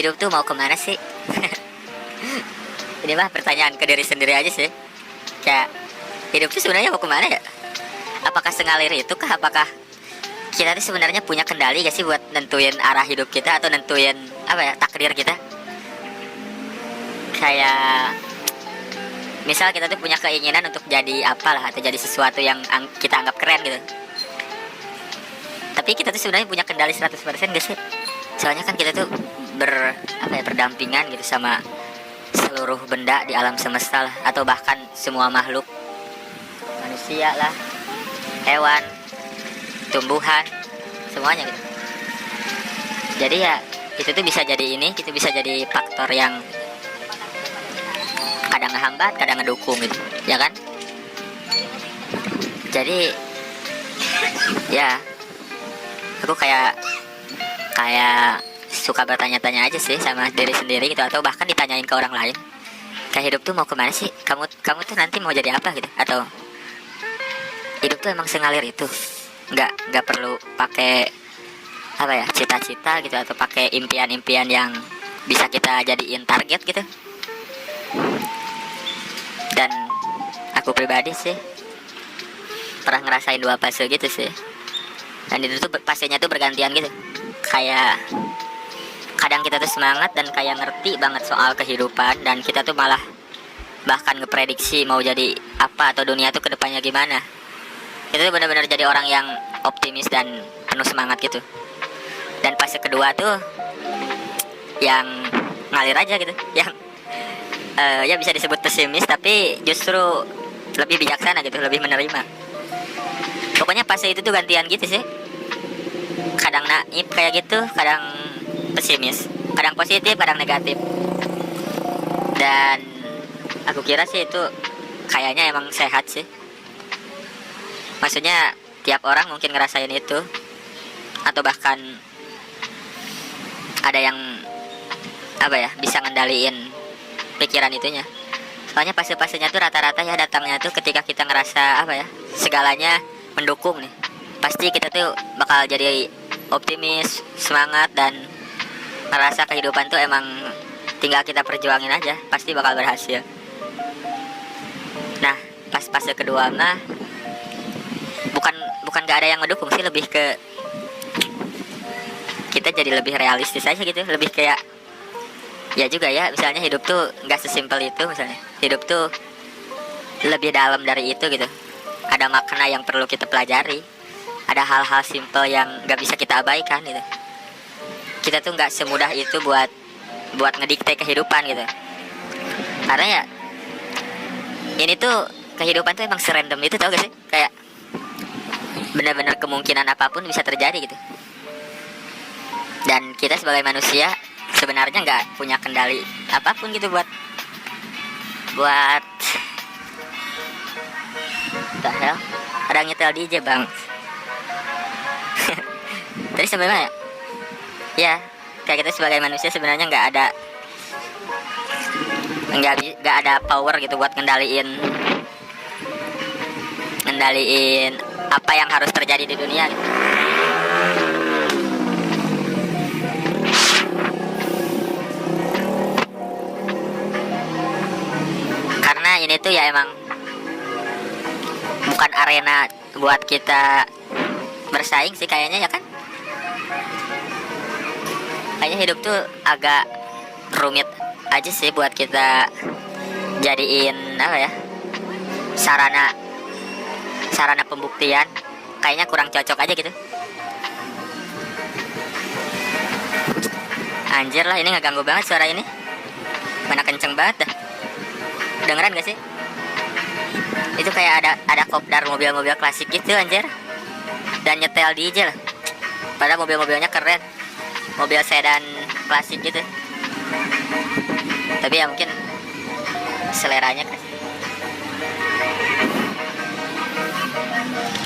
Hidup tuh mau kemana sih? Ini mah pertanyaan ke diri sendiri aja sih. Kayak hidup tuh sebenarnya mau kemana ya? Apakah sengalir itu kah? Apakah kita tuh sebenarnya punya kendali gak sih buat nentuin arah hidup kita atau nentuin apa ya, takdir kita? Kayak misal kita tuh punya keinginan untuk jadi apalah atau jadi sesuatu yang kita anggap keren gitu. Tapi kita tuh sebenarnya punya kendali 100% gak sih? Soalnya kan kita tuh berdampingan gitu sama seluruh benda di alam semesta lah, atau bahkan semua makhluk, manusia lah, hewan, tumbuhan, semuanya gitu. Jadi ya itu tuh bisa jadi itu bisa jadi faktor yang kadang ngehambat, kadang ngedukung gitu, ya kan? Jadi ya aku kayak suka bertanya-tanya aja sih sama diri sendiri gitu, atau bahkan ditanyain ke orang lain. Kayak hidup tuh mau kemana sih? Kamu tuh nanti mau jadi apa gitu? Atau hidup tuh emang sengalir itu? Nggak perlu pakai apa ya, cita-cita gitu, atau pakai impian-impian yang bisa kita jadiin target gitu. Dan aku pribadi sih pernah ngerasain 2 fase gitu sih. Dan itu tuh fasenya tuh bergantian gitu. Kayak kadang kita tuh semangat dan kayak ngerti banget soal kehidupan, dan kita tuh malah bahkan ngeprediksi mau jadi apa atau dunia tuh kedepannya gimana. Kita tuh benar-benar jadi orang yang optimis dan penuh semangat gitu. Dan fase kedua tuh yang ngalir aja gitu, yang ya bisa disebut pesimis, tapi justru lebih bijaksana gitu, lebih menerima. Pokoknya fase itu tuh gantian gitu sih. Kadang naif kayak gitu, kadang pesimis, kadang positif, kadang negatif. Dan aku kira sih itu kayaknya emang sehat sih. Maksudnya tiap orang mungkin ngerasain itu, atau bahkan ada yang apa ya, bisa ngendaliin pikiran itunya. Soalnya fase-fasenya tuh rata-rata ya datangnya tuh ketika kita ngerasa apa ya, segalanya mendukung nih. Pasti kita tuh bakal jadi optimis, semangat, dan ngerasa kehidupan tuh emang tinggal kita perjuangin aja, pasti bakal berhasil. Nah, pas fase kedua mah bukan gak ada yang mendukung sih, lebih ke kita jadi lebih realistis aja gitu, lebih kayak ya juga ya, misalnya hidup tuh nggak sesimpel itu, misalnya hidup tuh lebih dalam dari itu gitu. Ada makna yang perlu kita pelajari, ada hal-hal simpel yang nggak bisa kita abaikan gitu. Kita tuh nggak semudah itu buat ngedikte kehidupan gitu. Karena ya ini tuh kehidupan tuh emang serandom itu, tau gak sih? Kayak benar-benar kemungkinan apapun bisa terjadi gitu. Dan kita sebagai manusia sebenarnya nggak punya kendali apapun gitu buat the hell, ada nyetel DJ bang. Tadi sampai mana ya? Ya, kayak kita sebagai manusia sebenarnya nggak ada power gitu buat ngendaliin apa yang harus terjadi di dunia gitu. Karena ini tuh ya emang bukan arena buat kita bersaing sih kayaknya, ya kan? Kayaknya hidup tuh agak rumit aja sih buat kita jadiin apa ya, sarana pembuktian. Kayaknya kurang cocok aja gitu. Anjir lah, ini ngeganggu banget suara ini. Mana kenceng banget dah. Dengeran gak sih? Itu kayak ada kopdar mobil-mobil klasik gitu anjir. Dan nyetel DJ lah. Padahal mobil-mobilnya keren, mobil sedan klasik gitu. Tapi ya mungkin seleranya kan.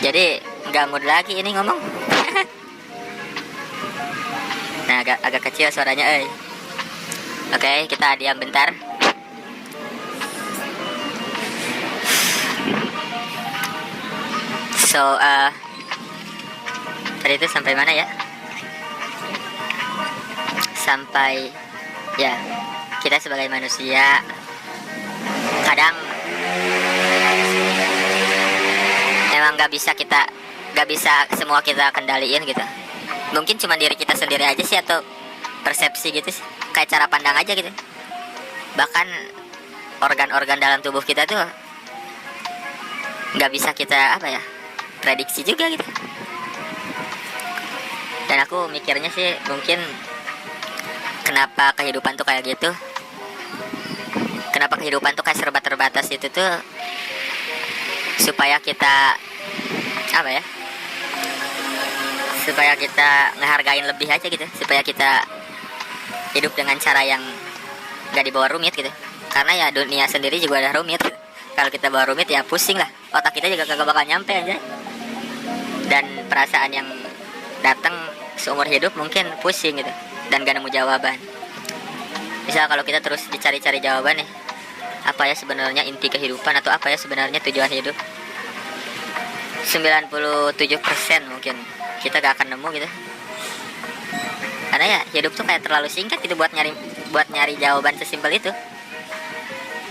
Jadi nggak mood lagi ini ngomong. Nah, agak kecil suaranya. Oke, kita diam bentar. So, tadi itu sampai mana ya? Sampai Ya, kita sebagai manusia kadang emang nggak bisa semua kita kendaliin gitu. Mungkin cuma diri kita sendiri aja sih, atau persepsi gitu sih, kayak cara pandang aja gitu. Bahkan organ-organ dalam tubuh kita tuh nggak bisa kita apa ya, prediksi juga gitu. Dan aku mikirnya sih mungkin kenapa kehidupan tuh kayak gitu, kenapa kehidupan tuh kayak serba terbatas itu tuh, supaya kita apa ya, supaya kita ngehargain lebih aja gitu, supaya kita hidup dengan cara yang gak dibawa rumit gitu. Karena ya dunia sendiri juga ada rumit gitu. Kalau kita bawa rumit ya pusing lah, otak kita juga kagak bakal nyampe aja. Dan perasaan yang datang seumur hidup mungkin pusing gitu, dan gak nemu jawaban. Misal kalau kita terus dicari-cari jawaban nih, apa ya sebenarnya inti kehidupan, atau apa ya sebenarnya tujuan hidup, 97% mungkin kita gak akan nemu gitu. Karena ya hidup tuh kayak terlalu singkat gitu buat nyari jawaban sesimpel itu.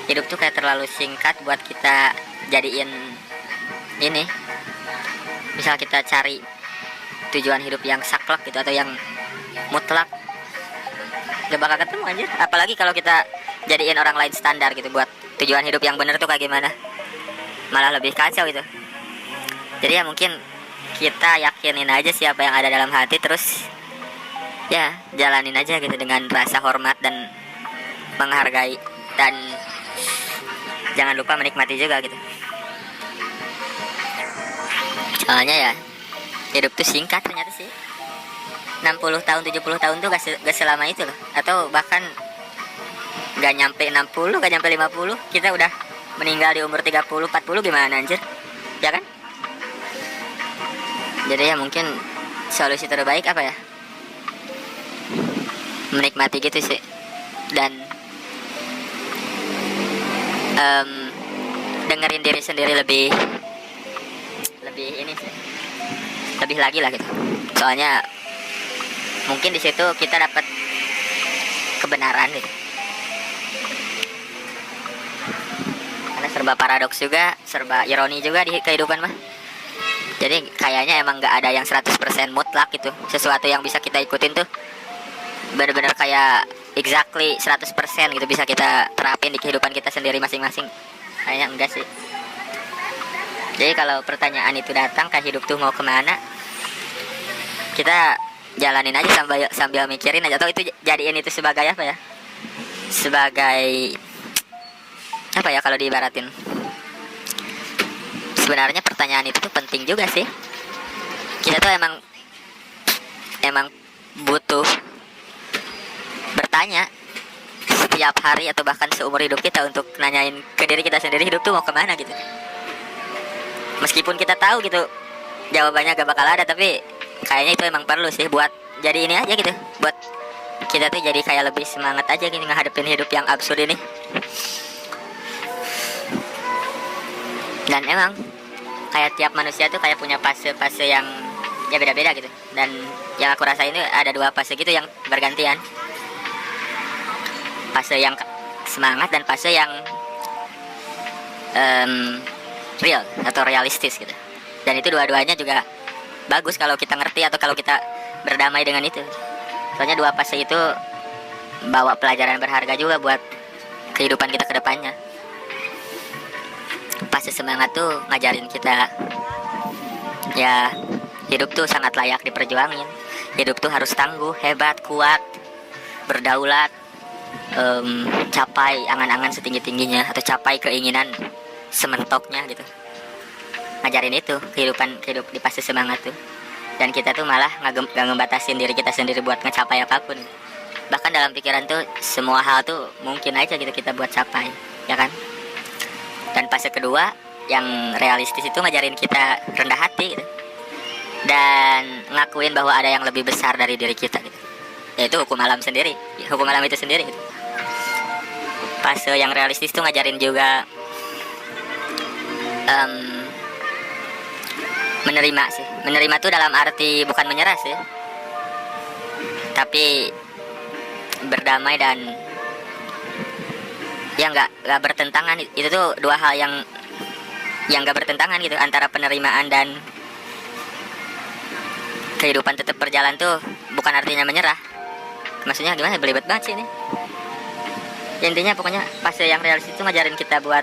Hidup tuh kayak terlalu singkat buat kita jadiin ini. Misal kita cari tujuan hidup yang saklek gitu, atau yang mutlak, gak bakal ketemu anjir. Apalagi kalau kita jadiin orang lain standar gitu buat tujuan hidup yang bener tuh kayak gimana, malah lebih kacau gitu. Jadi ya mungkin kita yakinin aja siapa yang ada dalam hati, terus ya jalanin aja gitu dengan rasa hormat dan menghargai, dan jangan lupa menikmati juga gitu. Soalnya ya hidup tuh singkat ternyata sih. 60 tahun 70 tahun tuh gak selama itu loh. Atau bahkan gak nyampe 60, gak nyampe 50, kita udah meninggal di umur 30 40, gimana anjir, ya kan? Jadi ya mungkin solusi terbaik apa ya, menikmati gitu sih. Dan dengerin diri sendiri lebih ini sih, lebih lagi lah gitu. Soalnya mungkin di situ kita dapat kebenaran gitu. Karena serba paradoks juga, serba ironi juga di kehidupan mah. Jadi kayaknya emang gak ada yang 100% mutlak gitu. Sesuatu yang bisa kita ikutin tuh benar-benar kayak exactly 100% gitu bisa kita terapin di kehidupan kita sendiri masing-masing. Kayaknya enggak sih. Jadi kalau pertanyaan itu datang, kayak hidup tuh mau kemana, kita jalanin aja sambil mikirin aja. Atau itu jadiin itu sebagai apa ya, sebagai apa ya kalau diibaratin, sebenarnya pertanyaan itu tuh penting juga sih. Kita tuh emang butuh bertanya setiap hari atau bahkan seumur hidup kita untuk nanyain ke diri kita sendiri, hidup tuh mau kemana gitu. Meskipun kita tahu gitu jawabannya gak bakal ada, tapi kayaknya itu emang perlu sih buat jadi ini aja gitu, buat kita tuh jadi kayak lebih semangat aja gini ngadepin hidup yang absurd ini. Dan emang kayak tiap manusia tuh kayak punya fase-fase yang ya beda-beda gitu. Dan yang aku rasain itu ada 2 fase gitu yang bergantian. Fase yang semangat dan fase yang real atau realistis gitu. Dan itu dua-duanya juga bagus kalau kita ngerti atau kalau kita berdamai dengan itu. Soalnya 2 fase itu bawa pelajaran berharga juga buat kehidupan kita ke depannya. Fase semangat tuh ngajarin kita ya hidup tuh sangat layak diperjuangin. Hidup tuh harus tangguh, hebat, kuat, berdaulat, capai angan-angan setinggi-tingginya, atau capai keinginan sementoknya gitu. Ngajarin itu hidup di fase semangat tuh. Dan kita tuh malah gak ngebatasin diri kita sendiri buat ngecapai apapun. Bahkan dalam pikiran tuh semua hal tuh mungkin aja gitu kita buat capai, ya kan? Dan fase kedua yang realistis itu ngajarin kita rendah hati gitu. Dan ngakuin bahwa ada yang lebih besar dari diri kita gitu. Yaitu hukum alam sendiri, hukum alam itu sendiri gitu. Fase yang realistis tuh ngajarin juga menerima sih. Menerima tuh dalam arti bukan menyerah sih, tapi berdamai dan ya nggak bertentangan. Itu tuh dua hal yang nggak bertentangan gitu, antara penerimaan dan kehidupan tetap berjalan tuh bukan artinya menyerah. Maksudnya gimana, belibet banget sih ini. Intinya pokoknya fase yang realistis itu ngajarin kita buat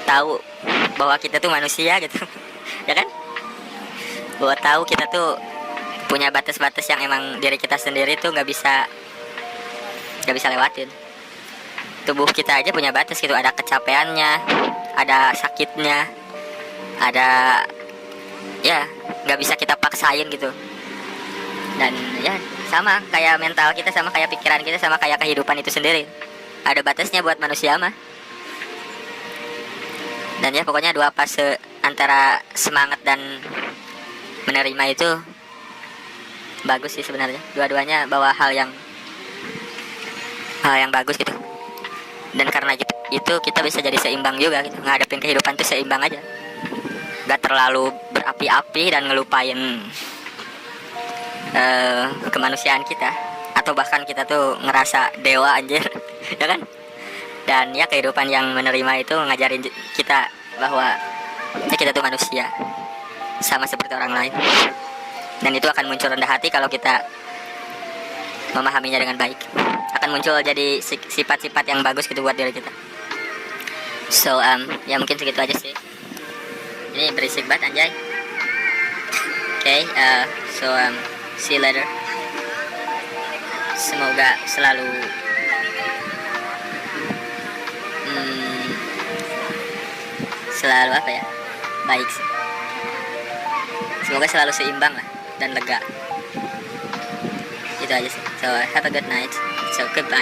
tahu bahwa kita tuh manusia gitu. Ya kan, bahwa tahu kita tuh punya batas-batas yang emang diri kita sendiri tuh nggak bisa lewatin. Tubuh kita aja punya batas gitu, ada kecapeannya, ada sakitnya, ada ya nggak bisa kita paksain gitu. Dan ya sama kayak mental kita, sama kayak pikiran kita, sama kayak kehidupan itu sendiri, ada batasnya buat manusia mah. Dan ya pokoknya dua fase antara semangat dan menerima itu bagus sih sebenarnya. Dua-duanya bawa hal yang bagus gitu. Dan karena itu kita bisa jadi seimbang juga gitu, ngadepin kehidupan itu seimbang aja, gak terlalu berapi-api dan ngelupain kemanusiaan kita, atau bahkan kita tuh ngerasa dewa anjir. Ya kan. Dan ya kehidupan yang menerima itu ngajarin kita bahwa ya kita tuh manusia sama seperti orang lain, dan itu akan muncul rendah hati kalau kita memahaminya dengan baik. Akan muncul jadi sifat-sifat yang bagus gitu buat diri kita. So ya mungkin segitu aja sih. Ini berisik banget anjay. Okay, so see you later. Semoga selalu selalu apa ya, baik sih. Semoga selalu seimbang lah dan lega. Itu aja sih. So have a good night. So goodbye.